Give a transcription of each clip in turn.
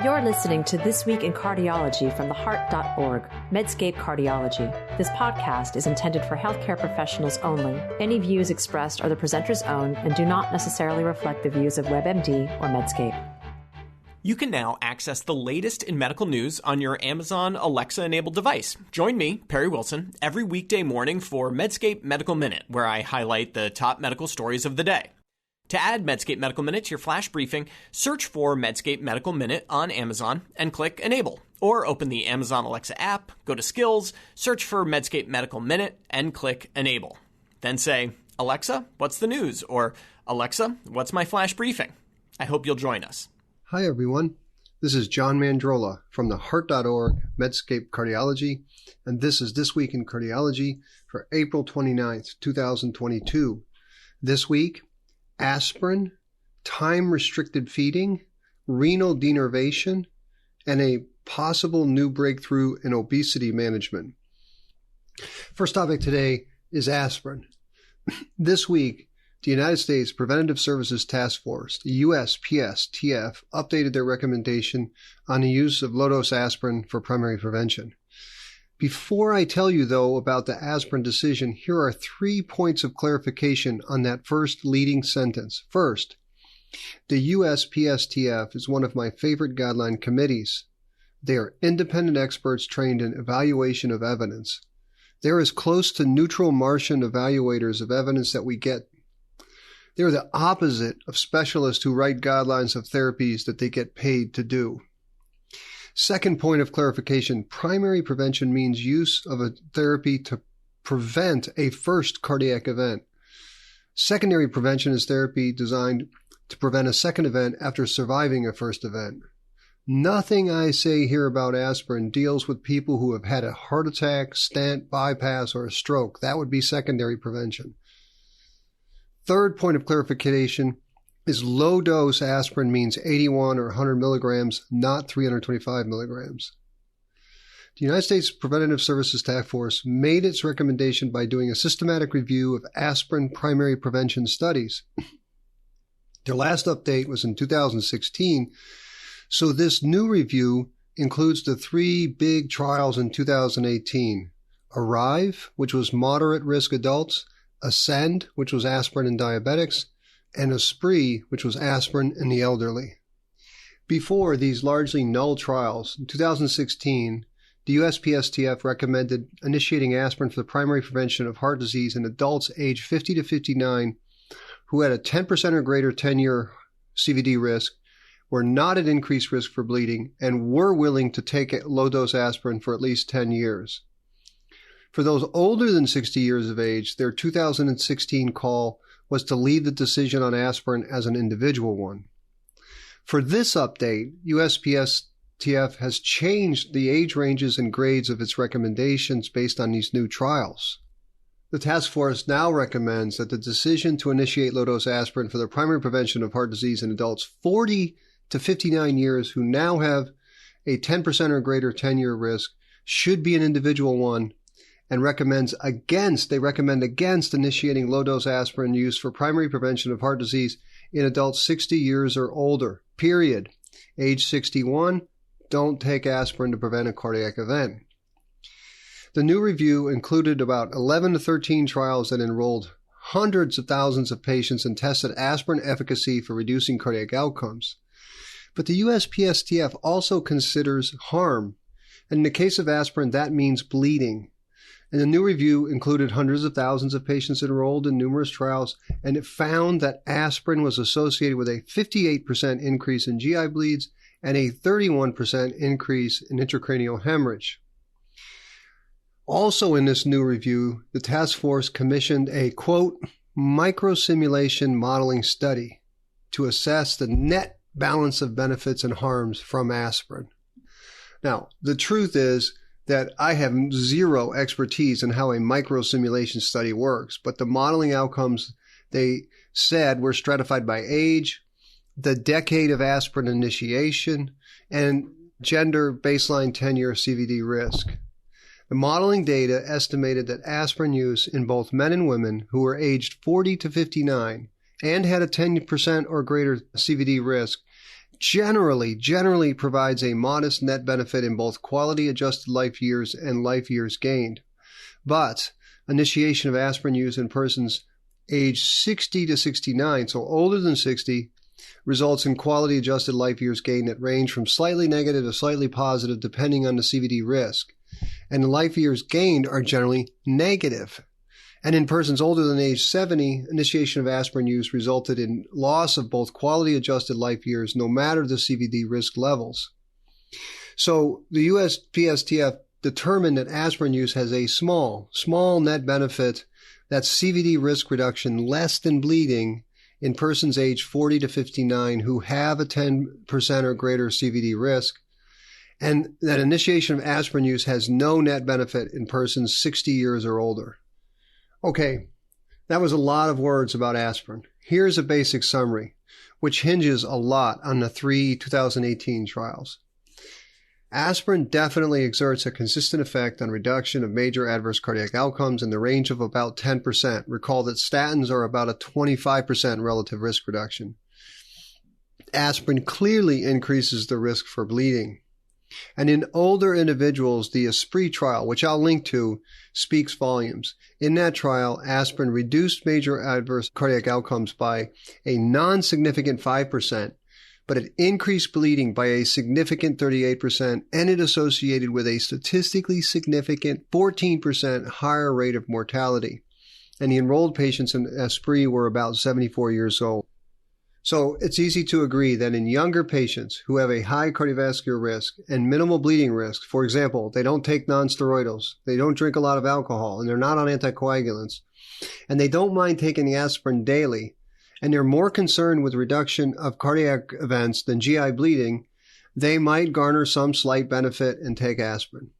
You're listening to This Week in Cardiology from theheart.org, Medscape Cardiology. This podcast is intended for healthcare professionals only. Any views expressed are the presenter's own and do not necessarily reflect the views of WebMD or Medscape. You can now access the latest in medical news on your Amazon Alexa-enabled device. Join me, Perry Wilson, every weekday morning for Medscape Medical Minute, where I highlight the top medical stories of the day. To add Medscape Medical Minute to your flash briefing, search for Medscape Medical Minute on Amazon and click Enable. Or open the Amazon Alexa app, go to Skills, search for Medscape Medical Minute, and click Enable. Then say, Alexa, what's the news? Or, Alexa, what's my flash briefing? I hope you'll join us. Hi, everyone. This is John Mandrola from theheart.org, Medscape Cardiology, and this is This Week in Cardiology for April 29th, 2022. This week, aspirin, time-restricted feeding, renal denervation, and a possible new breakthrough in obesity management. First topic today is aspirin. This week, the United States Preventive Services Task Force, the USPSTF, updated their recommendation on the use of low-dose aspirin for primary prevention. Before I tell you, though, about the aspirin decision, here are 3 points of clarification on that first leading sentence. First, the USPSTF is one of my favorite guideline committees. They are independent experts trained in evaluation of evidence. They're as close to neutral Martian evaluators of evidence that we get. They're the opposite of specialists who write guidelines of therapies that they get paid to do. Second point of clarification, primary prevention means use of a therapy to prevent a first cardiac event. Secondary prevention is therapy designed to prevent a second event after surviving a first event. Nothing I say here about aspirin deals with people who have had a heart attack, stent, bypass, or a stroke. That would be secondary prevention. Third point of clarification is low-dose aspirin means 81 or 100 milligrams, not 325 milligrams. The United States Preventive Services Task Force made its recommendation by doing a systematic review of aspirin primary prevention studies. Their last update was in 2016, so this new review includes the 3 big trials in 2018. ARRIVE, which was moderate-risk adults, ASCEND, which was aspirin in diabetics, and Aspirin, which was aspirin in the elderly. Before these largely null trials, in 2016, the USPSTF recommended initiating aspirin for the primary prevention of heart disease in adults aged 50 to 59 who had a 10% or greater 10-year CVD risk, were not at increased risk for bleeding, and were willing to take low-dose aspirin for at least 10 years. For those older than 60 years of age, their 2016 call was to leave the decision on aspirin as an individual one. For this update, USPSTF has changed the age ranges and grades of its recommendations based on these new trials. The task force now recommends that the decision to initiate low-dose aspirin for the primary prevention of heart disease in adults 40 to 59 years who now have a 10% or greater 10-year risk should be an individual one, and they recommend against initiating low-dose aspirin use for primary prevention of heart disease in adults 60 years or older, period. Age 61, don't take aspirin to prevent a cardiac event. The new review included about 11 to 13 trials that enrolled hundreds of thousands of patients and tested aspirin efficacy for reducing cardiac outcomes. But the USPSTF also considers harm, and in the case of aspirin, that means bleeding. And the new review included hundreds of thousands of patients enrolled in numerous trials, and it found that aspirin was associated with a 58% increase in GI bleeds and a 31% increase in intracranial hemorrhage. Also in this new review, the task force commissioned a, quote, microsimulation modeling study to assess the net balance of benefits and harms from aspirin. Now, the truth is that I have zero expertise in how a microsimulation study works, but the modeling outcomes, they said, were stratified by age, the decade of aspirin initiation, and gender baseline 10-year CVD risk. The modeling data estimated that aspirin use in both men and women who were aged 40 to 59 and had a 10% or greater CVD risk generally provides a modest net benefit in both quality-adjusted life years and life years gained. But initiation of aspirin use in persons age 60 to 69, so older than 60, results in quality-adjusted life years gained that range from slightly negative to slightly positive depending on the CVD risk. And the life years gained are generally negative. And in persons older than age 70, initiation of aspirin use resulted in loss of both quality-adjusted life years no matter the CVD risk levels. So the USPSTF determined that aspirin use has a small net benefit, that's CVD risk reduction less than bleeding, in persons age 40 to 59 who have a 10% or greater CVD risk, and that initiation of aspirin use has no net benefit in persons 60 years or older. Okay, that was a lot of words about aspirin. Here's a basic summary, which hinges a lot on the 3 2018 trials. Aspirin definitely exerts a consistent effect on reduction of major adverse cardiac outcomes in the range of about 10%. Recall that statins are about a 25% relative risk reduction. Aspirin clearly increases the risk for bleeding. And in older individuals, the Aspirin trial, which I'll link to, speaks volumes. In that trial, aspirin reduced major adverse cardiac outcomes by a non-significant 5%, but it increased bleeding by a significant 38%, and it associated with a statistically significant 14% higher rate of mortality. And the enrolled patients in Aspirin were about 74 years old. So it's easy to agree that in younger patients who have a high cardiovascular risk and minimal bleeding risk, for example, they don't take nonsteroidals, they don't drink a lot of alcohol, and they're not on anticoagulants, and they don't mind taking the aspirin daily, and they're more concerned with reduction of cardiac events than GI bleeding, they might garner some slight benefit and take aspirin.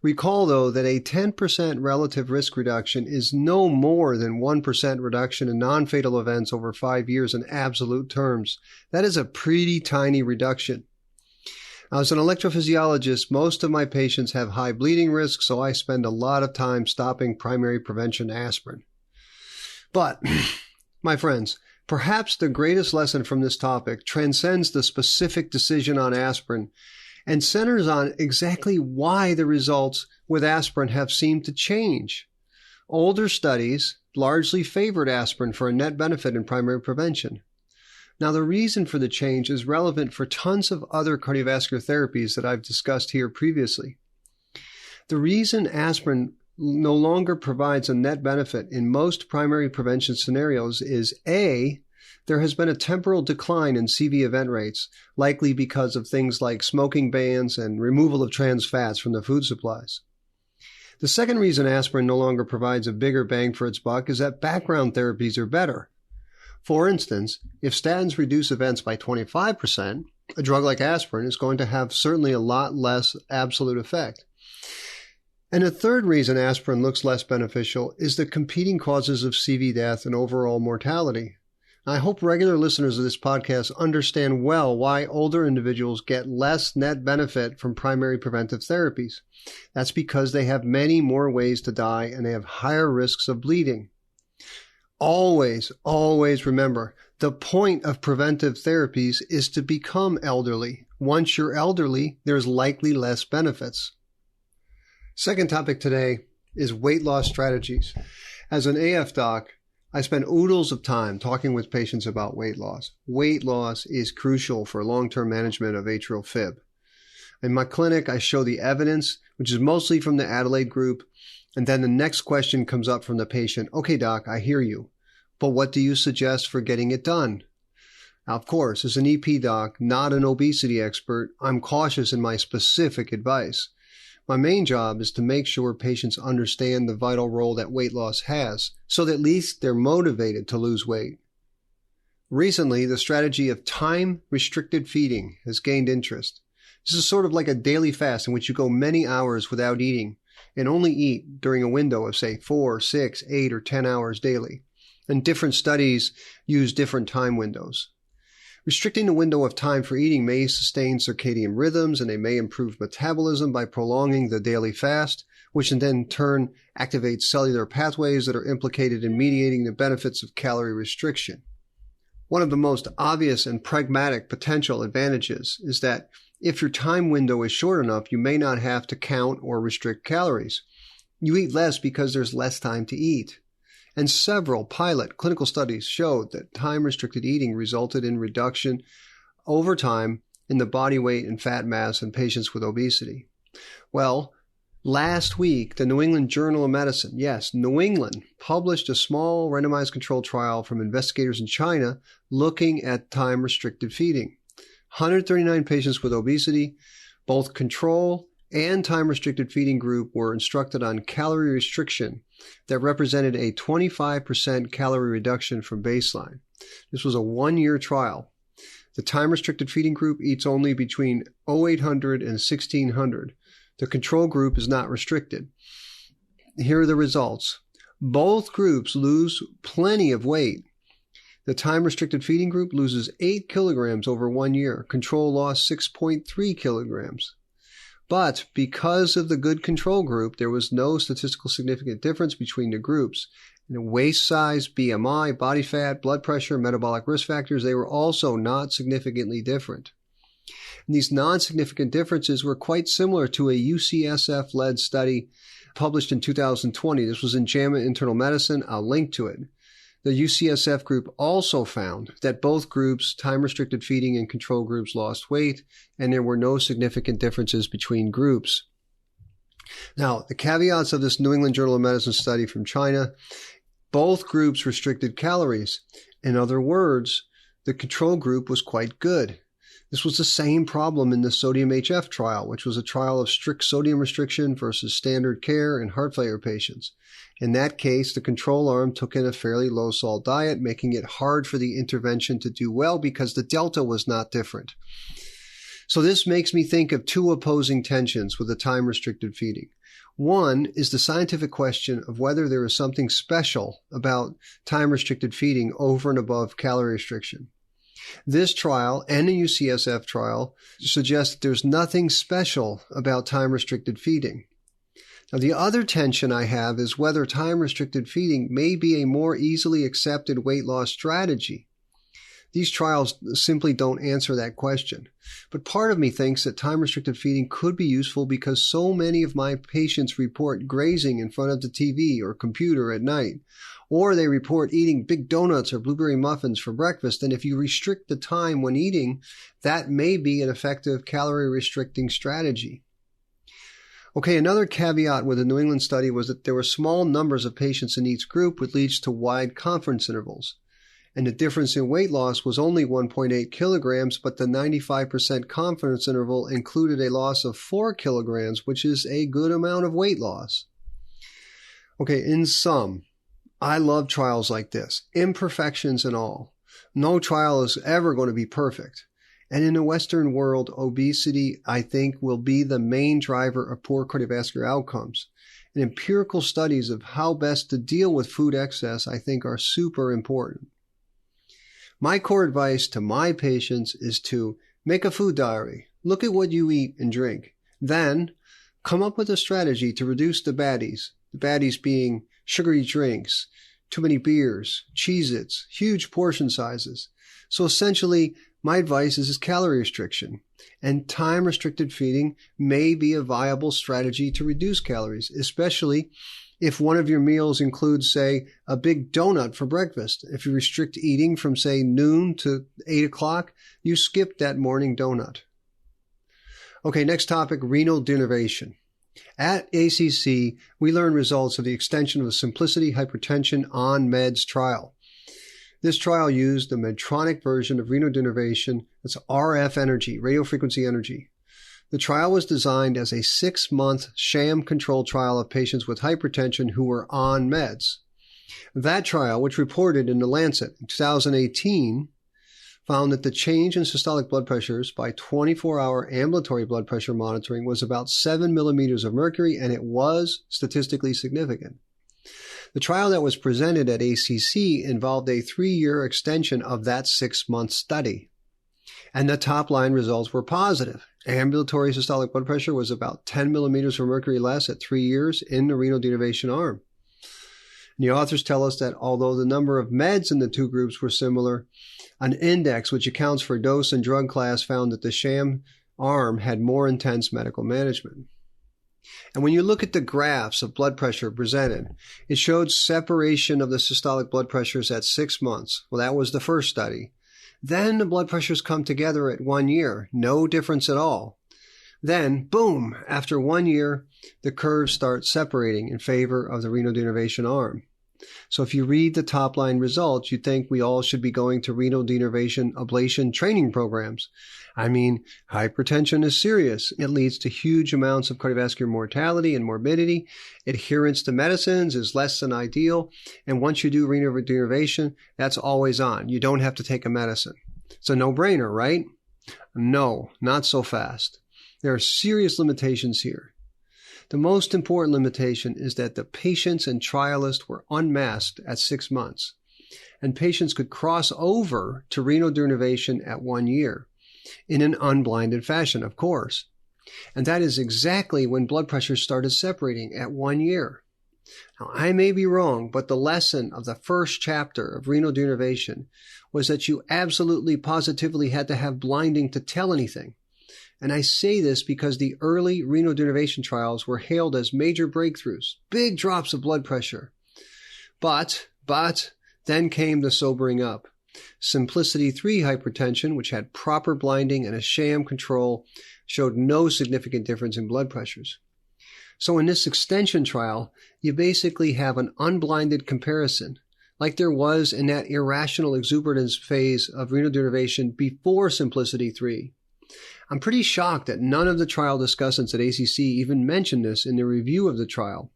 Recall, though, that a 10% relative risk reduction is no more than 1% reduction in non-fatal events over 5 years in absolute terms. That is a pretty tiny reduction. As an electrophysiologist, most of my patients have high bleeding risk, so I spend a lot of time stopping primary prevention aspirin. But, my friends, perhaps the greatest lesson from this topic transcends the specific decision on aspirin and centers on exactly why the results with aspirin have seemed to change. Older studies largely favored aspirin for a net benefit in primary prevention. Now, the reason for the change is relevant for tons of other cardiovascular therapies that I've discussed here previously. The reason aspirin no longer provides a net benefit in most primary prevention scenarios is A, there has been a temporal decline in CV event rates, likely because of things like smoking bans and removal of trans fats from the food supplies. The second reason aspirin no longer provides a bigger bang for its buck is that background therapies are better. For instance, if statins reduce events by 25%, a drug like aspirin is going to have certainly a lot less absolute effect. And the third reason aspirin looks less beneficial is the competing causes of CV death and overall mortality. I hope regular listeners of this podcast understand well why older individuals get less net benefit from primary preventive therapies. That's because they have many more ways to die and they have higher risks of bleeding. Always remember, the point of preventive therapies is to become elderly. Once you're elderly, there's likely less benefits. Second topic today is weight loss strategies. As an AF doc, I spend oodles of time talking with patients about weight loss. Weight loss is crucial for long-term management of atrial fib. In my clinic, I show the evidence, which is mostly from the Adelaide group, and then the next question comes up from the patient. Okay, doc, I hear you, but what do you suggest for getting it done? Now, of course, as an EP doc, not an obesity expert, I'm cautious in my specific advice. My main job is to make sure patients understand the vital role that weight loss has, so that at least they're motivated to lose weight. Recently, the strategy of time-restricted feeding has gained interest. This is sort of like a daily fast in which you go many hours without eating and only eat during a window of, say, 4, 6, 8, or 10 hours daily. And different studies use different time windows. Restricting the window of time for eating may sustain circadian rhythms, and they may improve metabolism by prolonging the daily fast, which in then turn activates cellular pathways that are implicated in mediating the benefits of calorie restriction. One of the most obvious and pragmatic potential advantages is that if your time window is short enough, you may not have to count or restrict calories. You eat less because there's less time to eat. And several pilot clinical studies showed that time-restricted eating resulted in reduction over time in the body weight and fat mass in patients with obesity. Well, last week, the New England Journal of Medicine, yes, New England, published a small randomized controlled trial from investigators in China looking at time-restricted feeding. 139 patients with obesity, both control and time-restricted feeding group were instructed on calorie restriction that represented a 25% calorie reduction from baseline. This was a one-year trial. The time-restricted feeding group eats only between 0800 and 1600. The control group is not restricted. Here are the results. Both groups lose plenty of weight. The time-restricted feeding group loses 8 kilograms over 1 year. Control lost 6.3 kilograms. But because of the good control group, there was no statistical significant difference between the groups. In waist size, BMI, body fat, blood pressure, metabolic risk factors, they were also not significantly different. And these non-significant differences were quite similar to a UCSF-led study published in 2020. This was in JAMA Internal Medicine. I'll link to it. The UCSF group also found that both groups, time-restricted feeding and control groups, lost weight, and there were no significant differences between groups. Now, the caveats of this New England Journal of Medicine study from China, both groups restricted calories. In other words, the control group was quite good. This was the same problem in the sodium HF trial, which was a trial of strict sodium restriction versus standard care in heart failure patients. In that case, the control arm took in a fairly low-salt diet, making it hard for the intervention to do well because the delta was not different. So this makes me think of two opposing tensions with the time-restricted feeding. One is the scientific question of whether there is something special about time-restricted feeding over and above calorie restriction. This trial and the UCSF trial suggest that there's nothing special about time-restricted feeding. Now, the other tension I have is whether time-restricted feeding may be a more easily accepted weight loss strategy. These trials simply don't answer that question. But part of me thinks that time-restricted feeding could be useful because so many of my patients report grazing in front of the TV or computer at night, or they report eating big donuts or blueberry muffins for breakfast. And if you restrict the time when eating, that may be an effective calorie-restricting strategy. Okay, another caveat with the New England study was that there were small numbers of patients in each group, which leads to wide confidence intervals. And the difference in weight loss was only 1.8 kilograms, but the 95% confidence interval included a loss of 4 kilograms, which is a good amount of weight loss. Okay, in sum, I love trials like this, imperfections and all. No trial is ever going to be perfect. And in the Western world, obesity, I think, will be the main driver of poor cardiovascular outcomes. And empirical studies of how best to deal with food excess, I think, are super important. My core advice to my patients is to make a food diary. Look at what you eat and drink. Then come up with a strategy to reduce the baddies being sugary drinks, too many beers, Cheez-Its, huge portion sizes. So essentially, my advice is calorie restriction, and time-restricted feeding may be a viable strategy to reduce calories, especially if one of your meals includes, say, a big donut for breakfast. If you restrict eating from, say, noon to 8 o'clock, you skip that morning donut. Okay, next topic, renal denervation. At ACC, we learned results of the extension of the Simplicity Hypertension on Meds trial. This trial used the Medtronic version of renal denervation. That's RF energy, radiofrequency energy. The trial was designed as a 6-month sham control trial of patients with hypertension who were on meds. That trial, which reported in The Lancet in 2018, found that the change in systolic blood pressures by 24-hour ambulatory blood pressure monitoring was about 7 millimeters of mercury, and it was statistically significant. The trial that was presented at ACC involved a 3-year extension of that 6-month study. And the top-line results were positive. Ambulatory systolic blood pressure was about 10 millimeters of mercury less at 3 years in the renal denervation arm. And the authors tell us that although the number of meds in the two groups were similar, an index which accounts for dose and drug class found that the sham arm had more intense medical management. And when you look at the graphs of blood pressure presented, it showed separation of the systolic blood pressures at 6 months. Well, that was the first study. Then the blood pressures come together at 1 year. No difference at all. Then, boom, after 1 year, the curves start separating in favor of the renal denervation arm. So if you read the top-line results, you'd think we all should be going to renal denervation ablation training programs. I mean, hypertension is serious. It leads to huge amounts of cardiovascular mortality and morbidity. Adherence to medicines is less than ideal. And once you do renal denervation, that's always on. You don't have to take a medicine. It's a no-brainer, right? No, not so fast. There are serious limitations here. The most important limitation is that the patients and trialists were unmasked at 6 months, and patients could cross over to renal denervation at 1 year in an unblinded fashion, of course. And that is exactly when blood pressure started separating at 1 year. Now, I may be wrong, but the lesson of the first chapter of renal denervation was that you absolutely positively had to have blinding to tell anything. And I say this because the early renal denervation trials were hailed as major breakthroughs, big drops of blood pressure. But then came the sobering up. Simplicity 3 hypertension, which had proper blinding and a sham control, showed no significant difference in blood pressures. So in this extension trial, you basically have an unblinded comparison, like there was in that irrational exuberance phase of renal denervation before Simplicity 3. I'm pretty shocked that none of the trial discussants at ACC even mentioned this in their review of the trial.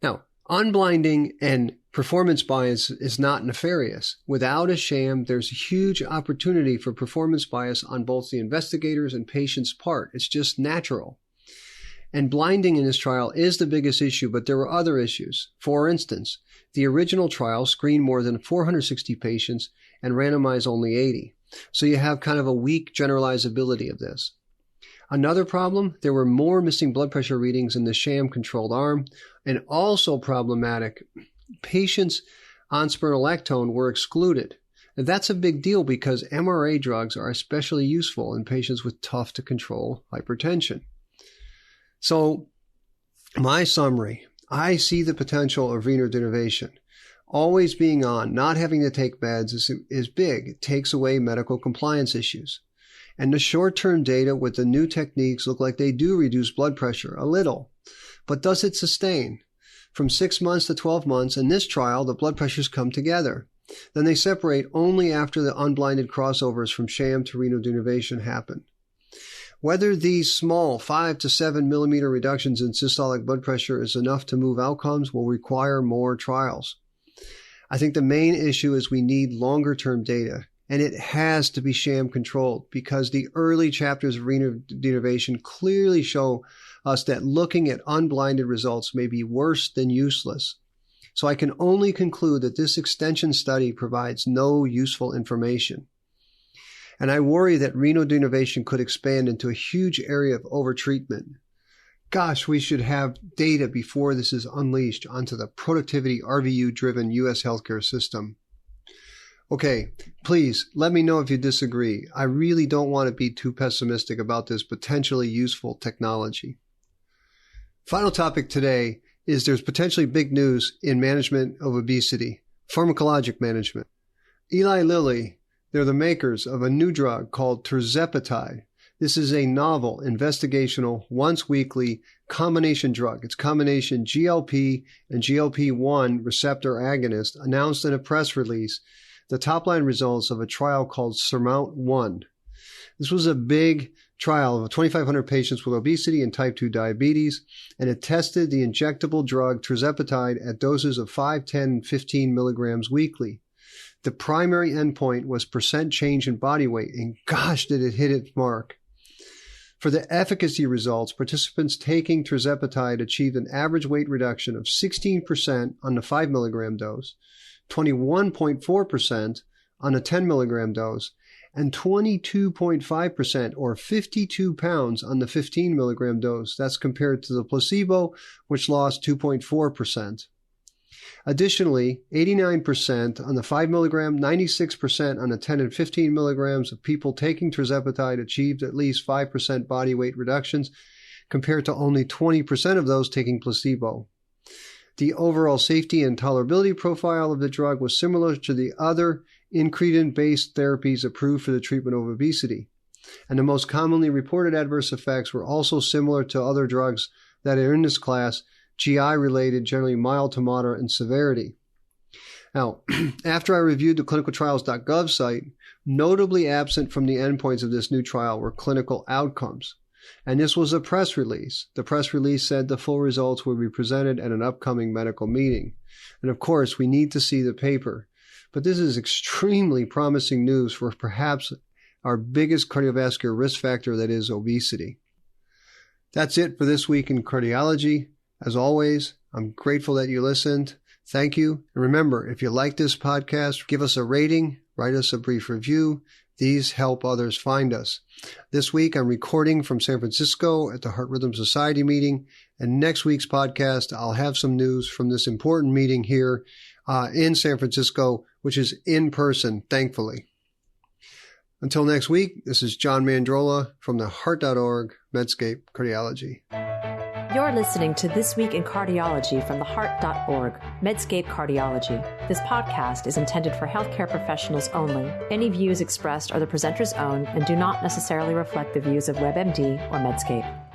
Now, unblinding and performance bias is not nefarious. Without a sham, there's a huge opportunity for performance bias on both the investigators' and patients' part. It's just natural. And blinding in this trial is the biggest issue, but there were other issues. For instance, the original trial screened more than 460 patients and randomized only 80. So you have kind of a weak generalizability of this. Another problem, there were more missing blood pressure readings in the sham-controlled arm, and also problematic, patients on spironolactone were excluded. And that's a big deal because MRA drugs are especially useful in patients with tough-to-control hypertension. So, my summary, I see the potential of renal denervation. Always being on, not having to take meds is big. It takes away medical compliance issues. And the short-term data with the new techniques look like they do reduce blood pressure a little. But does it sustain? From 6 months to 12 months, in this trial, the blood pressures come together. Then they separate only after the unblinded crossovers from sham to renal denervation happen. Whether these small 5 to 7 millimeter reductions in systolic blood pressure is enough to move outcomes will require more trials. I think the main issue is we need longer-term data, and it has to be sham-controlled because the early chapters of renal denervation clearly show us that looking at unblinded results may be worse than useless. So I can only conclude that this extension study provides no useful information. And I worry that renal denervation could expand into a huge area of overtreatment. Gosh, we should have data before this is unleashed onto the productivity RVU-driven U.S. healthcare system. Okay, please let me know if you disagree. I really don't want to be too pessimistic about this potentially useful technology. Final topic today is there's potentially big news in management of obesity, pharmacologic management. Eli Lilly, they're the makers of a new drug called Tirzepatide. This is a novel, investigational, once-weekly combination drug. It's combination GLP and GLP-1 receptor agonist announced in a press release the top-line results of a trial called SURMOUNT-1. This was a big trial of 2,500 patients with obesity and type 2 diabetes, and it tested the injectable drug Tirzepatide at doses of 5, 10, and 15 milligrams weekly. The primary endpoint was % change in body weight, and gosh, did it hit its mark. For the efficacy results, participants taking Tirzepatide achieved an average weight reduction of 16% on the 5 milligram dose, 21.4% on a 10 milligram dose, and 22.5% or 52 pounds on the 15 milligram dose. That's compared to the placebo, which lost 2.4%. Additionally, 89% on the 5 milligram, 96% on the 10 and 15 milligrams of people taking Tirzepatide achieved at least 5% body weight reductions, compared to only 20% of those taking placebo. The overall safety and tolerability profile of the drug was similar to the other incretin-based therapies approved for the treatment of obesity. And the most commonly reported adverse effects were also similar to other drugs that are in this class, GI-related, generally mild to moderate in severity. Now, after I reviewed the clinicaltrials.gov site, notably absent from the endpoints of this new trial were clinical outcomes. And this was a press release. The press release said the full results will be presented at an upcoming medical meeting. And of course, we need to see the paper. But this is extremely promising news for perhaps our biggest cardiovascular risk factor, that is obesity. That's it for this week in cardiology. As always, I'm grateful that you listened. Thank you. And remember, if you like this podcast, give us a rating, write us a brief review. These help others find us. This week, I'm recording from San Francisco at the Heart Rhythm Society meeting. And next week's podcast, I'll have some news from this important meeting here in San Francisco, which is in person, thankfully. Until next week, this is John Mandrola from the Heart.org Medscape Cardiology. You're listening to This Week in Cardiology from the Heart.org Medscape Cardiology. This podcast is intended for healthcare professionals only. Any views expressed are the presenter's own and do not necessarily reflect the views of WebMD or Medscape.